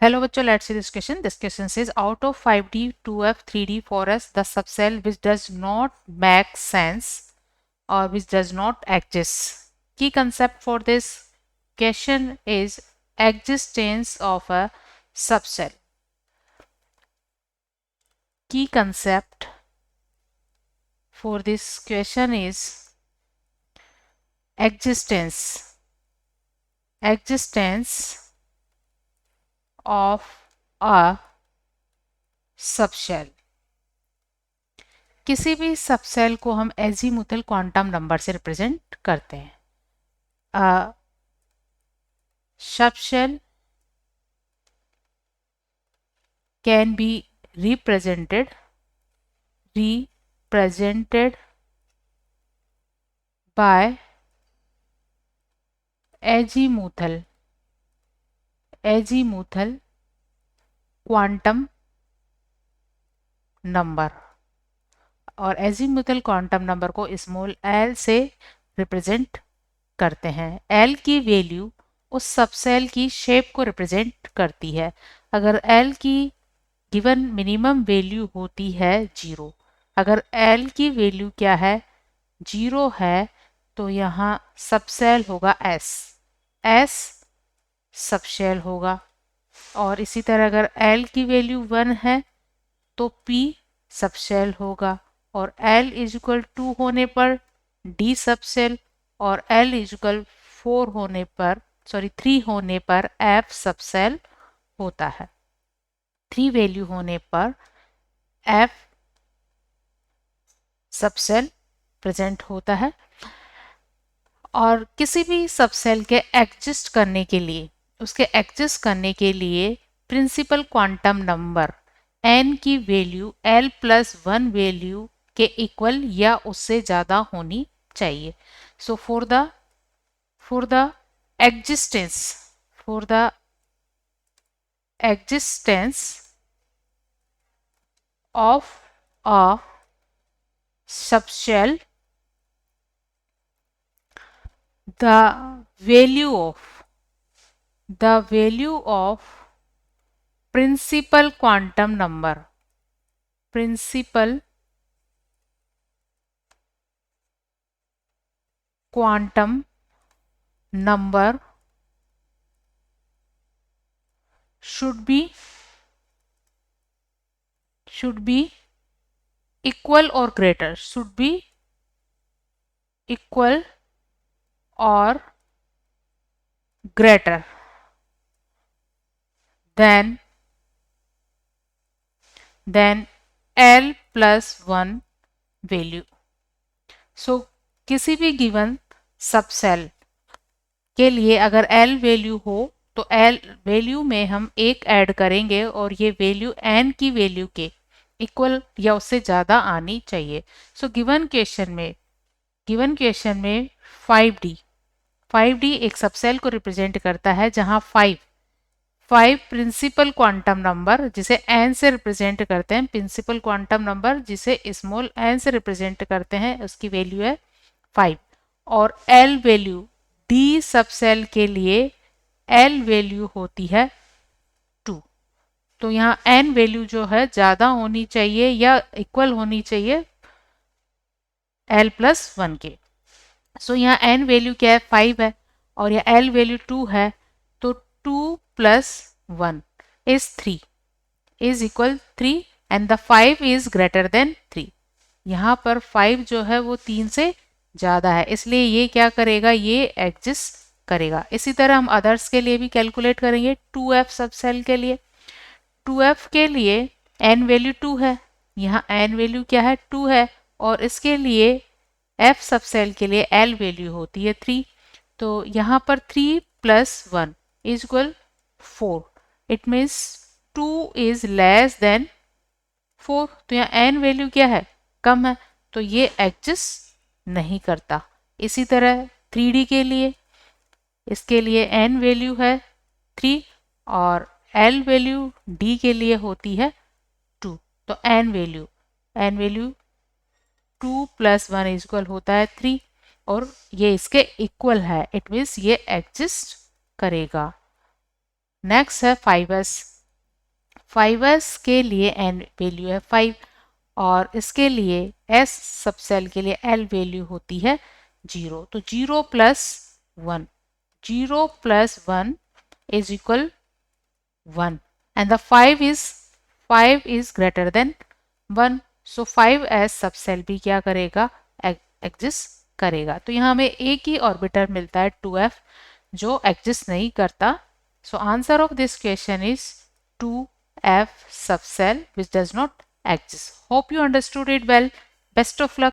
Hello bachcho, let's see this question. This question says out of 5D, 2F, 3D, 4S, the subcell which does not make sense or which does not exist. Key concept for this question is existence of a subcell. Key concept for this question is existence of a subshell. किसी भी subshell को हम azimuthal quantum number से represent करते हैं. Subshell can be represented by azimuthal quantum number. और azimuthal quantum number को small L से रिप्रेजेंट करते हैं. एल की वैल्यू उस सबसेल की शेप को रिप्रेजेंट करती है. अगर एल की गिवन मिनिमम वैल्यू होती है 0, अगर एल की वैल्यू क्या है 0 है, तो यहाँ सबसेल होगा एस सबसेल होगा. और इसी तरह अगर एल की वैल्यू 1 है तो पी सबसेल होगा. और L इज इक्वल 2 होने पर D सबसेल और L इज इक्वल 3 होने पर F सबसेल होता है. 3 वैल्यू होने पर F सबसेल प्रेजेंट होता है. और किसी भी सबसेल के एग्जिस्ट करने के लिए प्रिंसिपल क्वांटम नंबर n की वैल्यू L+1 वैल्यू के इक्वल या उससे ज्यादा होनी चाहिए. So for the existence of a subshell, the value of principal quantum number should be equal or greater than L+1 value. So किसी भी गिवन सबसेल के लिए अगर L वैल्यू हो तो L वैल्यू में हम 1 ऐड करेंगे और ये वैल्यू n की वैल्यू के इक्वल या उससे ज़्यादा आनी चाहिए. सो गिवन क्वेश्चन में 5D एक सबसेल को रिप्रेजेंट करता है जहां 5 प्रिंसिपल क्वांटम नंबर जिसे n से रिप्रेजेंट करते हैं. प्रिंसिपल क्वांटम नंबर जिसे स्मॉल n से रिप्रेजेंट करते हैं उसकी वैल्यू है 5. और L वैल्यू D सबसेल के लिए L वैल्यू होती है 2. तो यहाँ n वैल्यू जो है ज़्यादा होनी चाहिए या इक्वल होनी चाहिए L+1 के. सो यहाँ n वैल्यू क्या है 5 है और यह L वैल्यू 2 है, तो 2 + 1 is 3 is equal 3 and the 5 is greater than 3. यहाँ पर 5 जो है वो 3 से ज़्यादा है, इसलिए ये क्या करेगा, ये एग्जिस्ट करेगा. इसी तरह हम अदर्स के लिए भी कैलकुलेट करेंगे. 2F सबसेल के लिए 2F के लिए n वैल्यू 2 है, यहाँ n वैल्यू क्या है 2 है, और इसके लिए F सबसेल के लिए L वैल्यू होती है 3. तो यहाँ पर 3 + 1 is equal 4. It means 2 is less than 4. तो यहाँ n वैल्यू क्या है, कम है, तो ये एग्जिस्ट नहीं करता. इसी तरह 3D के लिए, इसके लिए n वैल्यू है 3 और L वैल्यू D के लिए होती है 2. तो n वैल्यू 2 + 1 इज इक्वल होता है 3 और ये इसके इक्वल है. इट मीन्स ये एग्जिस्ट करेगा. नेक्स्ट है 5s। 5s के लिए n वैल्यू है 5 और इसके लिए s सब सेल के लिए l वैल्यू होती है 0। तो 0 plus 1, 0 plus 1 is equal 1 and the 5 is greater than 1. So 5s सब सेल भी क्या करेगा, एग्जिस्ट करेगा। तो यहाँ हमें एक ही ऑर्बिटर मिलता है 2f जो एग्जिस्ट नहीं करता। So answer of this question is 2f subcell which does not exist. Hope you understood it well. Best of luck.